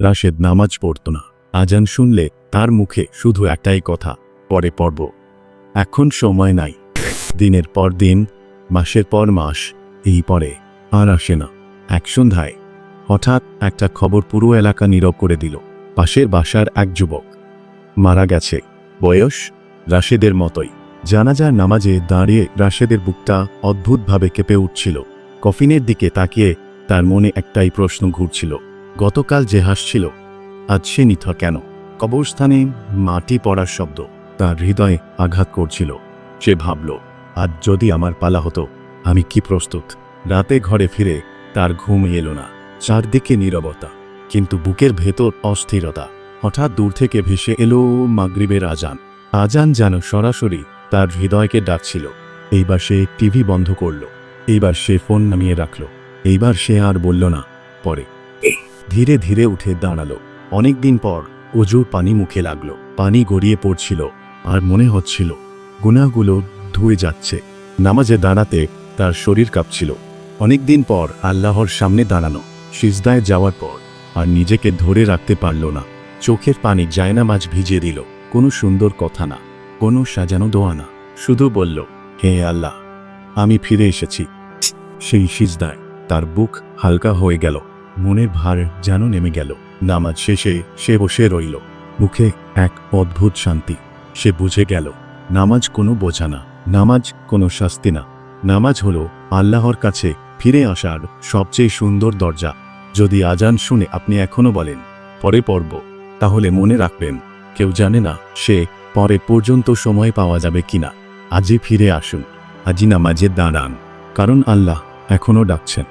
রাশেদ নামাজ পড়ত না। আজান শুনলে তার মুখে শুধু একটাই কথা, পরে পড়ব। এখন সময় নাই। দিনের পর দিন, মাসের পর মাস, এই পরে আর আসে না। এক সন্ধ্যায় হঠাৎ একটা খবর পুরো এলাকা নীরব করে দিল। পাশের বাসার এক যুবক মারা গেছে। বয়স রাশেদের মতোই। জানাজার নামাজে দাঁড়িয়ে রাশেদের বুকটা অদ্ভুতভাবে কেঁপে উঠছিল। কফিনের দিকে তাকিয়ে তার মনে একটাই প্রশ্ন ঘুরছিল, গতকাল যে হাসছিল আজ সে নিথর কেন? কবরস্থানে মাটি পড়ার শব্দ তার হৃদয়ে আঘাত করছিল। সে ভাবল, আজ যদি আমার পালা হতো, আমি কি প্রস্তুত? রাতে ঘরে ফিরে তার ঘুম এলো না। চারদিকে নীরবতা, কিন্তু বুকের ভেতর অস্থিরতা। হঠাৎ দূর থেকে ভেসে এলো মাগরিবের আজান। আজান যেন সরাসরি তার হৃদয়কে ডাকছিল। এইবার সে টিভি বন্ধ করল, এইবার সে ফোন নামিয়ে রাখল, এইবার সে আর বলল না পরে। ধীরে ধীরে উঠে দাঁড়ালো। অনেকদিন পর অজুর পানি মুখে লাগলো। পানি গড়িয়ে পড়ছিল আর মনে হচ্ছিল গুনাহগুলো ধুয়ে যাচ্ছে। নামাজে দাঁড়াতে তার শরীর কাঁপছিল। অনেকদিন পর আল্লাহর সামনে দাঁড়ানো, সিজদায় যাওয়ার পর আর নিজেকে ধরে রাখতে পারল না। চোখের পানি জায়নামাজ ভিজিয়ে দিল। কোনো সুন্দর কথা না, কোনো সাজানো দোয়া না, শুধু বলল, হে আল্লাহ, আমি ফিরে এসেছি। সেই সিজদায় তার বুক হালকা হয়ে গেল, মনের ভার যেন নেমে গেল। নামাজ শেষে সে বসে রইল, মুখে এক অদ্ভুত শান্তি। সে বুঝে গেল, নামাজ কোনো বোঝা না, নামাজ কোনো শাস্তি না, নামাজ হলো আল্লাহর কাছে ফিরে আসার সবচেয়ে সুন্দর দরজা। যদি আজান শুনে আপনি এখনো বলেন পরে পড়ব, তাহলে মনে রাখবেন, কেউ জানে না সে পরে পর্যন্ত সময় পাওয়া যাবে কিনা। আজই ফিরে আসুন, আজই নামাজে দাঁড়ান, কারণ আল্লাহ এখনো ডাকছেন।